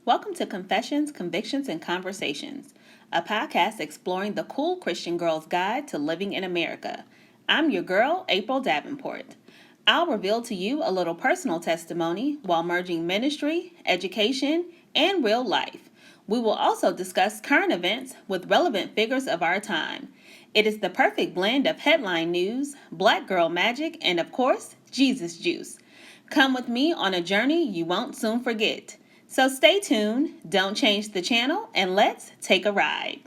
Welcome to Confessions, Convictions, and Conversations, a podcast exploring the cool Christian girl's guide to living in America. I'm your girl, April Davenport. I'll reveal to you a little personal testimony while merging ministry, education, and real life. We will also discuss current events with relevant figures of our time. It is the perfect blend of headline news, black girl magic, and of course, Jesus juice. Come with me on a journey you won't soon forget. So stay tuned, don't change the channel, and let's take a ride.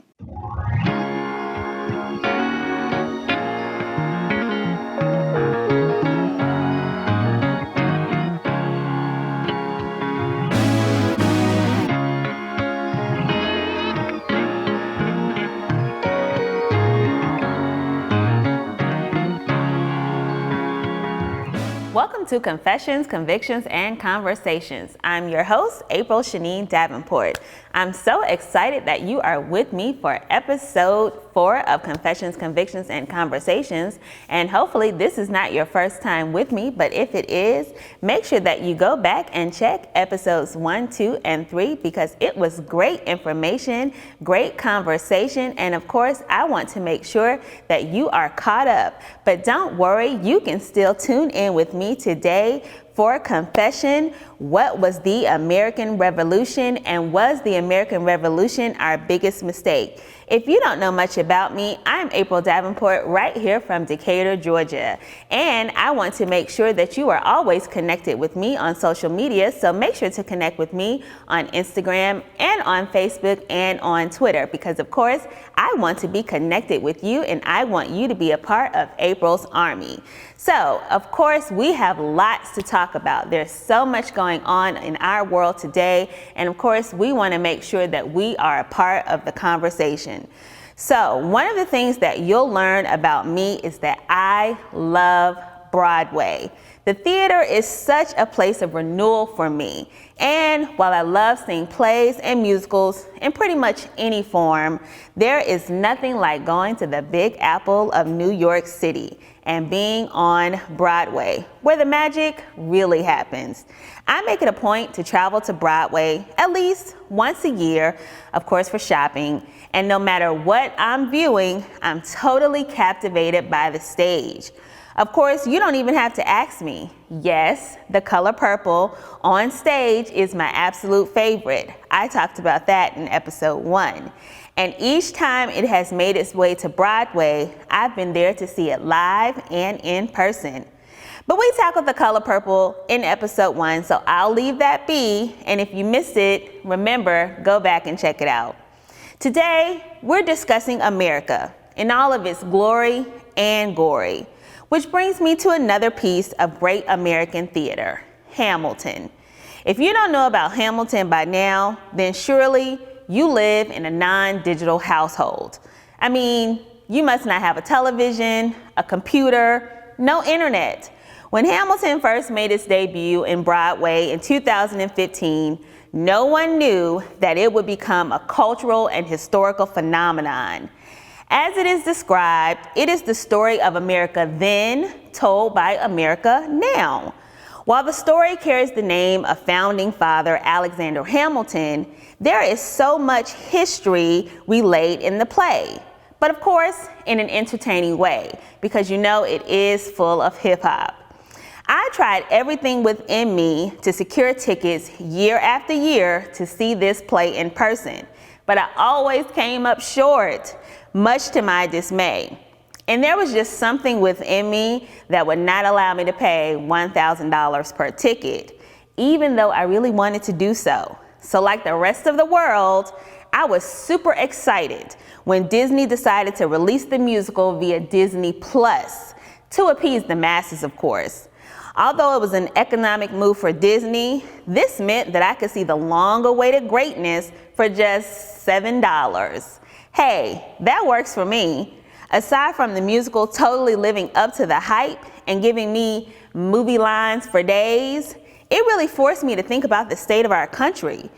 Welcome to Confessions, Convictions, and Conversations. I'm your host, April Shanine Davenport. I'm so excited that you are with me for episode 4 of Confessions, Convictions, and Conversations. And hopefully this is not your first time with me, but if it is, make sure that you go back and check episodes 1, 2, and 3 because it was great information, great conversation, and of course, I want to make sure that you are caught up. But don't worry, you can still tune in with me today for confession. What was the American Revolution, and was the American Revolution our biggest mistake? If you don't know much about me, I'm April Davenport right here from Decatur, Georgia. And I want to make sure that you are always connected with me on social media, so make sure to connect with me on Instagram and on Facebook and on Twitter because of course, I want to be connected with you and I want you to be a part of April's Army. So, of course, we have lots to talk about. There's so much going on in our world today, and of course, we want to make sure that we are a part of the conversation. So, one of the things that you'll learn about me is that I love Broadway. The theater is such a place of renewal for me. And while I love seeing plays and musicals in pretty much any form, there is nothing like going to the Big Apple of New York City and being on Broadway, where the magic really happens. I make it a point to travel to Broadway at least once a year, of course for shopping, and no matter what I'm viewing, I'm totally captivated by the stage. Of course, you don't even have to ask me. Yes, the color purple on stage is my absolute favorite. I talked about that in episode 1. And each time it has made its way to Broadway, I've been there to see it live and in person. But we tackled the color purple in episode 1, so I'll leave that be. And if you missed it, remember, go back and check it out. Today, we're discussing America in all of its glory and gory. Which brings me to another piece of great American theater, Hamilton. If you don't know about Hamilton by now, then surely you live in a non-digital household. I mean, you must not have a television, a computer, no internet. When Hamilton first made its debut in Broadway in 2015, no one knew that it would become a cultural and historical phenomenon. As it is described, it is the story of America then, told by America now. While the story carries the name of founding father Alexander Hamilton, there is so much history relayed in the play. But of course, in an entertaining way, because you know it is full of hip hop. I tried everything within me to secure tickets year after year to see this play in person, but I always came up short, much to my dismay. And there was just something within me that would not allow me to pay $1,000 per ticket, even though I really wanted to do so. So like the rest of the world, I was super excited when Disney decided to release the musical via Disney Plus, to appease the masses, of course. Although it was an economic move for Disney, this meant that I could see the long-awaited greatness for just $7. Hey, that works for me. Aside from the musical totally living up to the hype and giving me movie lines for days, it really forced me to think about the state of our country.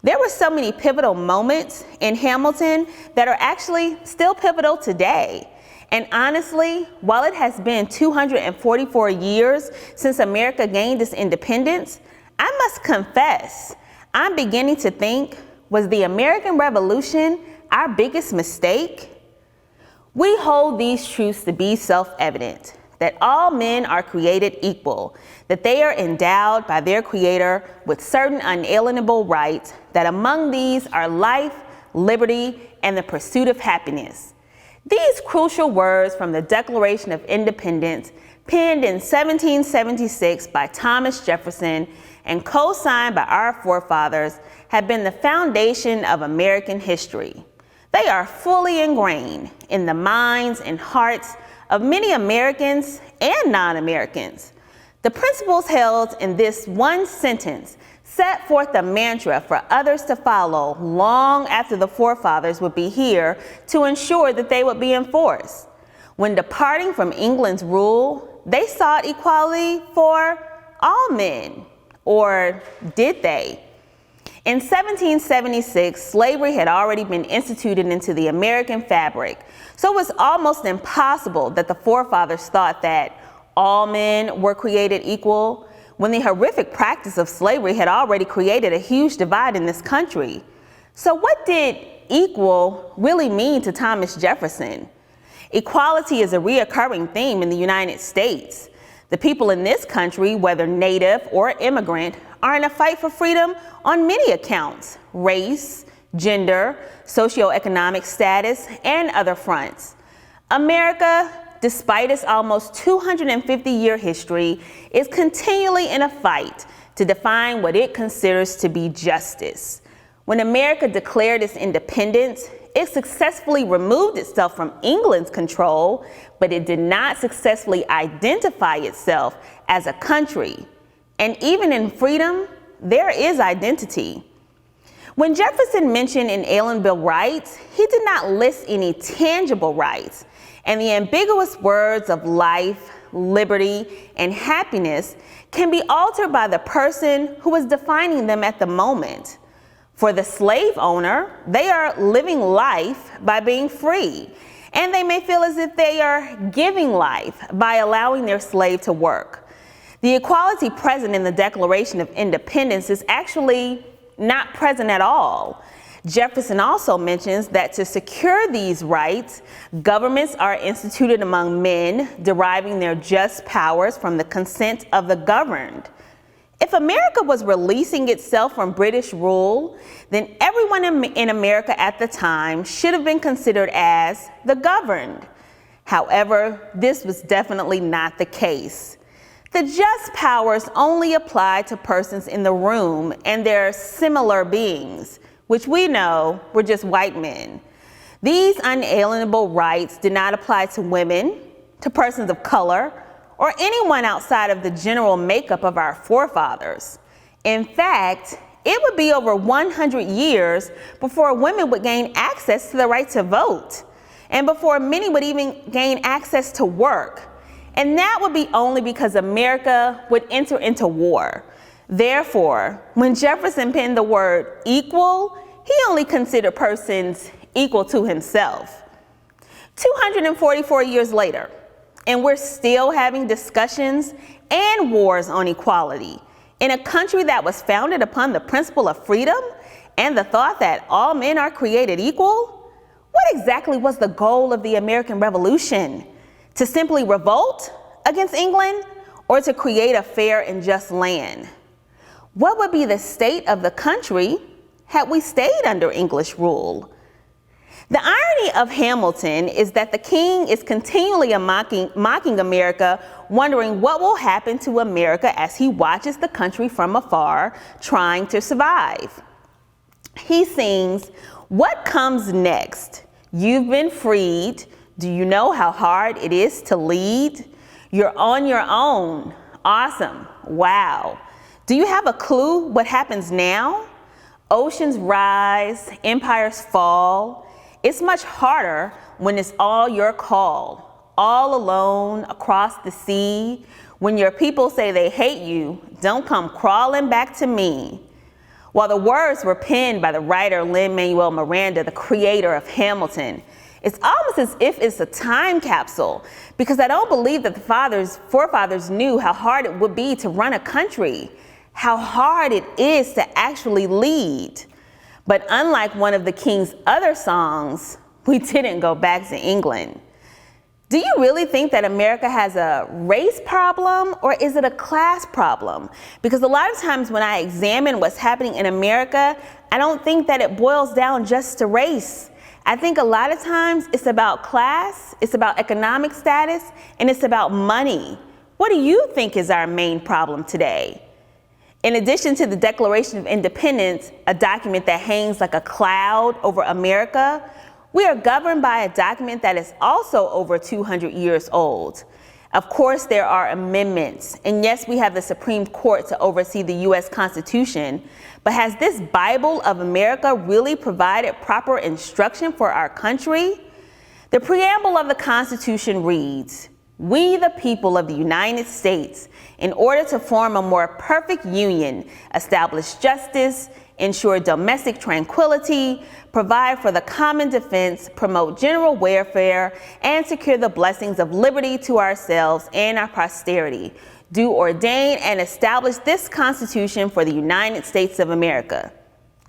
There were so many pivotal moments in Hamilton that are actually still pivotal today. And honestly, while it has been 244 years since America gained its independence, I must confess, I'm beginning to think, was the American Revolution our biggest mistake? We hold these truths to be self-evident, that all men are created equal, that they are endowed by their Creator with certain unalienable rights, that among these are life, liberty, and the pursuit of happiness. These crucial words from the Declaration of Independence, penned in 1776 by Thomas Jefferson and co-signed by our forefathers, have been the foundation of American history. They are fully ingrained in the minds and hearts of many Americans and non-Americans. The principles held in this one sentence set forth a mantra for others to follow long after the forefathers would be here to ensure that they would be enforced. When departing from England's rule, they sought equality for all men, or did they? In 1776, slavery had already been instituted into the American fabric, so it was almost impossible that the forefathers thought that all men were created equal, when the horrific practice of slavery had already created a huge divide in this country. So what did equal really mean to Thomas Jefferson? Equality is a reoccurring theme in the United States. The people in this country, whether native or immigrant, are in a fight for freedom on many accounts: race, gender, socioeconomic status, and other fronts. America, despite its almost 250-year history, is continually in a fight to define what it considers to be justice. When America declared its independence, it successfully removed itself from England's control, but it did not successfully identify itself as a country. And even in freedom, there is identity. When Jefferson mentioned inalienable rights, he did not list any tangible rights, and the ambiguous words of life, liberty, and happiness can be altered by the person who is defining them at the moment. For the slave owner, they are living life by being free, and they may feel as if they are giving life by allowing their slave to work. The equality present in the Declaration of Independence is actually not present at all. Jefferson also mentions that to secure these rights, governments are instituted among men, deriving their just powers from the consent of the governed. If America was releasing itself from British rule, then everyone in America at the time should have been considered as the governed. However, this was definitely not the case. The just powers only apply to persons in the room and their similar beings, which we know were just white men. These unalienable rights did not apply to women, to persons of color, or anyone outside of the general makeup of our forefathers. In fact, it would be over 100 years before women would gain access to the right to vote, and before many would even gain access to work. And that would be only because America would enter into war. Therefore, when Jefferson penned the word equal, he only considered persons equal to himself. 244 years later, and we're still having discussions and wars on equality in a country that was founded upon the principle of freedom and the thought that all men are created equal. What exactly was the goal of the American Revolution? To simply revolt against England, or to create a fair and just land? What would be the state of the country had we stayed under English rule? The irony of Hamilton is that the king is continually mocking America, wondering what will happen to America as he watches the country from afar, trying to survive. He sings, "What comes next? You've been freed. Do you know how hard it is to lead? You're on your own. Awesome. Wow. Do you have a clue what happens now? Oceans rise, empires fall. It's much harder when it's all your call, all alone across the sea. When your people say they hate you, don't come crawling back to me." While the words were penned by the writer Lin-Manuel Miranda, the creator of Hamilton, it's almost as if it's a time capsule, because I don't believe that the forefathers knew how hard it would be to run a country, how hard it is to actually lead. But unlike one of the King's other songs, we didn't go back to England. Do you really think that America has a race problem, or is it a class problem? Because a lot of times when I examine what's happening in America, I don't think that it boils down just to race. I think a lot of times it's about class, it's about economic status, and it's about money. What do you think is our main problem today? In addition to the Declaration of Independence, a document that hangs like a cloud over America, we are governed by a document that is also over 200 years old. Of course, there are amendments, and yes, we have the Supreme Court to oversee the U.S. Constitution, but has this Bible of America really provided proper instruction for our country? The preamble of the Constitution reads, "We, the people of the United States, in order to form a more perfect union, establish justice, ensure domestic tranquility, provide for the common defense, promote general welfare, and secure the blessings of liberty to ourselves and our posterity, do ordain and establish this Constitution for the United States of America."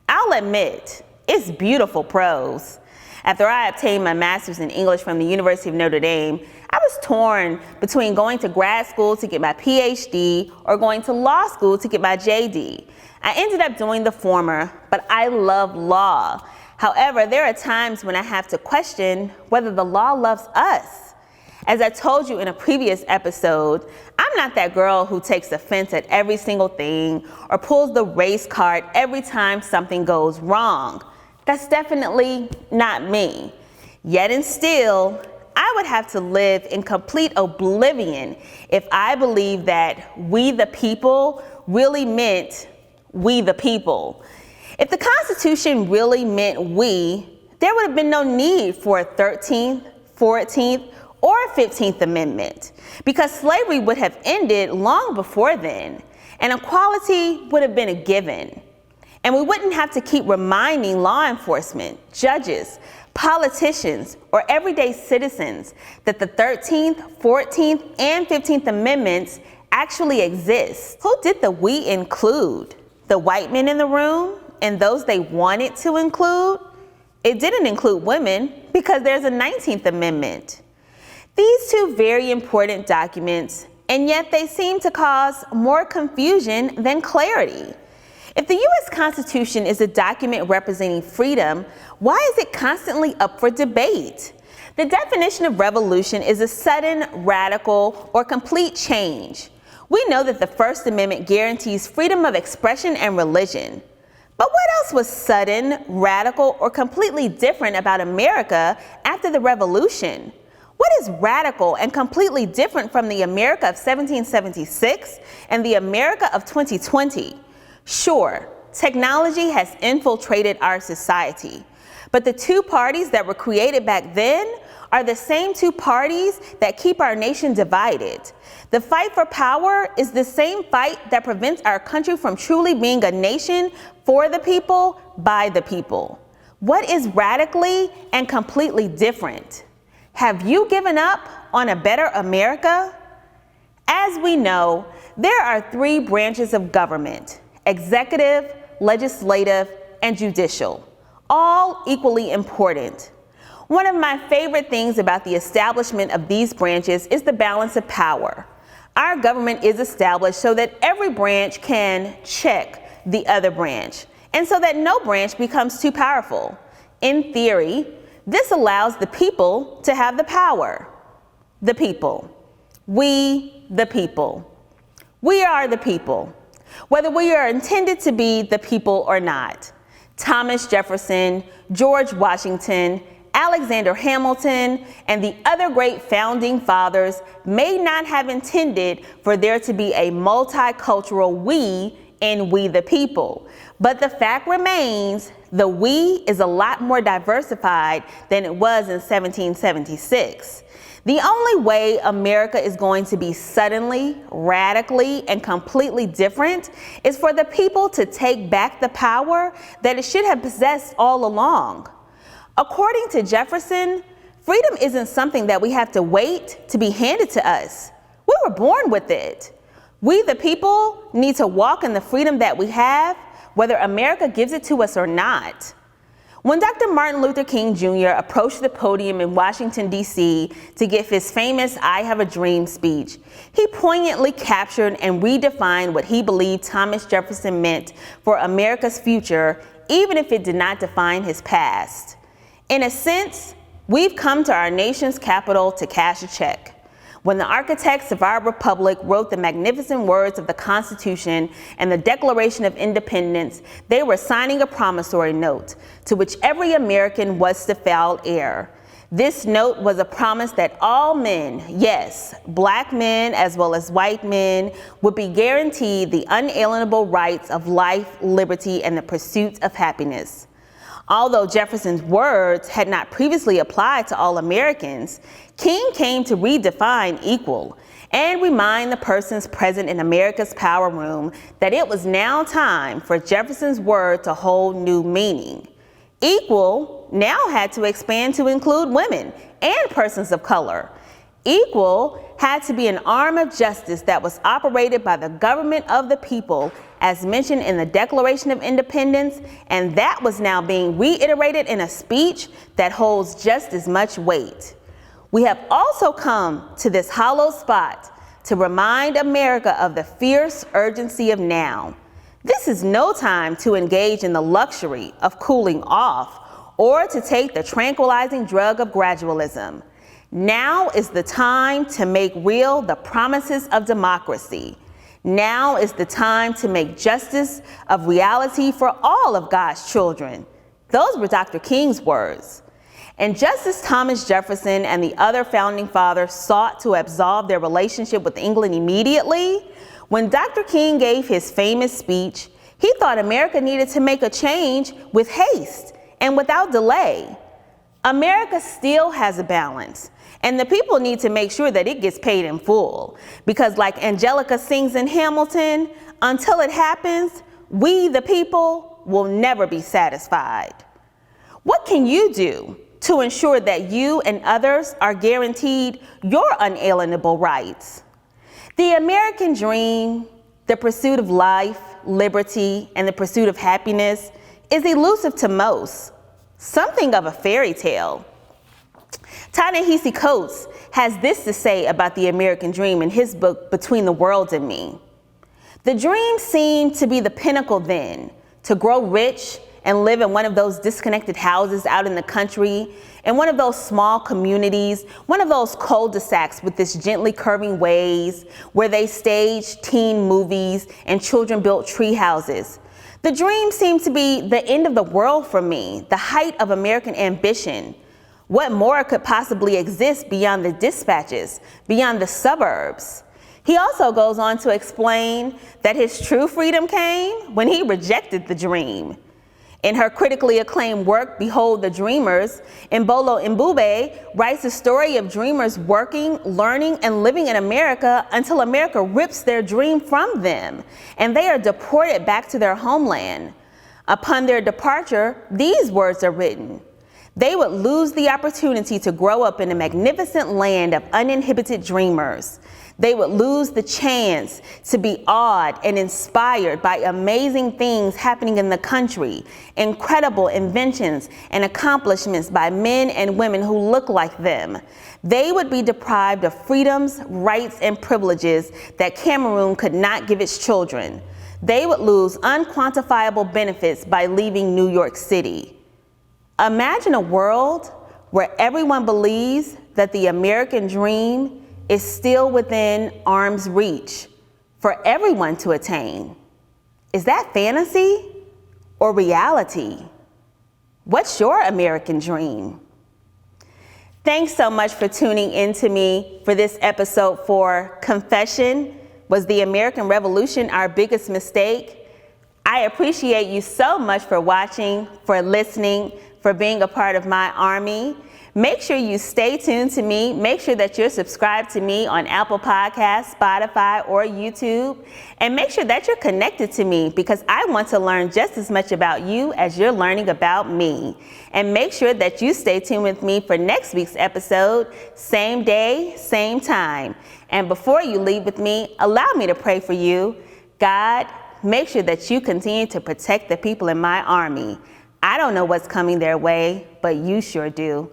I'll admit, it's beautiful prose. After I obtained my master's in English from the University of Notre Dame, I was torn between going to grad school to get my PhD or going to law school to get my JD. I ended up doing the former, but I love law. However, there are times when I have to question whether the law loves us. As I told you in a previous episode, I'm not that girl who takes offense at every single thing or pulls the race card every time something goes wrong. That's definitely not me. Yet and still, I would have to live in complete oblivion if I believed that we the people really meant we the people. If the Constitution really meant we, there would have been no need for a 13th, 14th, or 15th Amendment, because slavery would have ended long before then, and equality would have been a given. And we wouldn't have to keep reminding law enforcement, judges, politicians, or everyday citizens that the 13th, 14th, and 15th Amendments actually exist. Who did the we include? The white men in the room and those they wanted to include? It didn't include women because there's a 19th Amendment. These two very important documents, and yet they seem to cause more confusion than clarity. If the U.S. Constitution is a document representing freedom, why is it constantly up for debate? The definition of revolution is a sudden, radical, or complete change. We know that the First Amendment guarantees freedom of expression and religion. But what else was sudden, radical, or completely different about America after the Revolution? What is radical and completely different from the America of 1776 and the America of 2020? Sure, technology has infiltrated our society, but the two parties that were created back then are the same two parties that keep our nation divided. The fight for power is the same fight that prevents our country from truly being a nation for the people, by the people. What is radically and completely different? Have you given up on a better America? As we know, there are three branches of government: executive, legislative, and judicial, all equally important. One of my favorite things about the establishment of these branches is the balance of power. Our government is established so that every branch can check the other branch, and so that no branch becomes too powerful. In theory, this allows the people to have the power. The people. We, the people. We are the people, whether we are intended to be the people or not. Thomas Jefferson, George Washington, Alexander Hamilton, and the other great founding fathers may not have intended for there to be a multicultural we in we the people. But the fact remains, the we is a lot more diversified than it was in 1776. The only way America is going to be suddenly, radically, and completely different is for the people to take back the power that it should have possessed all along. According to Jefferson, freedom isn't something that we have to wait to be handed to us. We were born with it. We, the people, need to walk in the freedom that we have, whether America gives it to us or not. When Dr. Martin Luther King Jr. approached the podium in Washington, D.C. to give his famous I Have a Dream speech, he poignantly captured and redefined what he believed Thomas Jefferson meant for America's future, even if it did not define his past. In a sense, we've come to our nation's capital to cash a check. When the architects of our republic wrote the magnificent words of the Constitution and the Declaration of Independence, they were signing a promissory note to which every American was to foul heir. This note was a promise that all men, yes, black men as well as white men, would be guaranteed the unalienable rights of life, liberty, and the pursuit of happiness. Although Jefferson's words had not previously applied to all Americans, King came to redefine equal and remind the persons present in America's power room that it was now time for Jefferson's word to hold new meaning. Equal now had to expand to include women and persons of color. Equal had to be an arm of justice that was operated by the government of the people, as mentioned in the Declaration of Independence, and that was now being reiterated in a speech that holds just as much weight. We have also come to this hollow spot to remind America of the fierce urgency of now. This is no time to engage in the luxury of cooling off or to take the tranquilizing drug of gradualism. Now is the time to make real the promises of democracy. Now is the time to make justice of reality for all of God's children. Those were Dr. King's words. And just as Thomas Jefferson and the other founding fathers sought to absolve their relationship with England immediately, when Dr. King gave his famous speech, he thought America needed to make a change with haste and without delay. America still has a balance, and the people need to make sure that it gets paid in full. Because like Angelica sings in Hamilton, until it happens, we, the people, will never be satisfied. What can you do to ensure that you and others are guaranteed your unalienable rights? The American dream, the pursuit of life, liberty, and the pursuit of happiness is elusive to most, something of a fairy tale. Ta-Nehisi Coates has this to say about the American dream in his book, Between the World and Me. The dream seemed to be the pinnacle then, to grow rich and live in one of those disconnected houses out in the country, in one of those small communities, one of those cul-de-sacs with this gently curving ways where they staged teen movies and children built tree houses. The dream seemed to be the end of the world for me, the height of American ambition. What more could possibly exist beyond the dispatches, beyond the suburbs? He also goes on to explain that his true freedom came when he rejected the dream. In her critically acclaimed work, Behold the Dreamers, Mbolo Mbube writes the story of dreamers working, learning, and living in America until America rips their dream from them, and they are deported back to their homeland. Upon their departure, these words are written. They would lose the opportunity to grow up in a magnificent land of uninhibited dreamers. They would lose the chance to be awed and inspired by amazing things happening in the country, incredible inventions and accomplishments by men and women who look like them. They would be deprived of freedoms, rights, and privileges that Cameroon could not give its children. They would lose unquantifiable benefits by leaving New York City. Imagine a world where everyone believes that the American dream is still within arm's reach for everyone to attain. Is that fantasy or reality? What's your American dream? Thanks so much for tuning in to me for this episode for Confession. Was the American Revolution our biggest mistake? I appreciate you so much for watching, for listening, for being a part of my army. Make sure you stay tuned to me. Make sure that you're subscribed to me on Apple Podcasts, Spotify, or YouTube. And make sure that you're connected to me because I want to learn just as much about you as you're learning about me. And make sure that you stay tuned with me for next week's episode, same day, same time. And before you leave with me, allow me to pray for you. God, make sure that you continue to protect the people in my army. I don't know what's coming their way, but you sure do.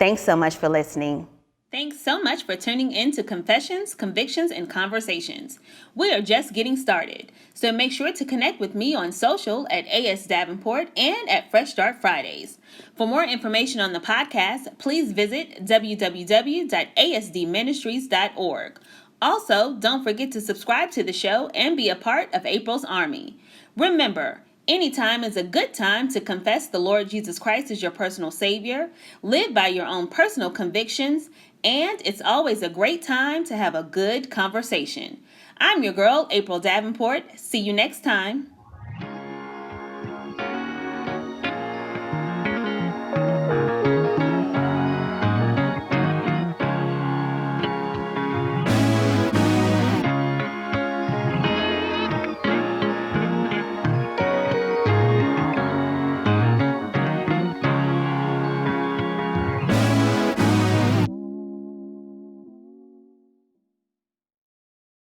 Thanks so much for listening. Thanks so much for tuning in to Confessions, Convictions, and Conversations. We are just getting started, so make sure to connect with me on social at AS Davenport and at Fresh Start Fridays. For more information on the podcast, please visit www.asdministries.org. Also, don't forget to subscribe to the show and be a part of April's Army. Remember, any time is a good time to confess the Lord Jesus Christ as your personal Savior, live by your own personal convictions, and it's always a great time to have a good conversation. I'm your girl, April Davenport. See you next time.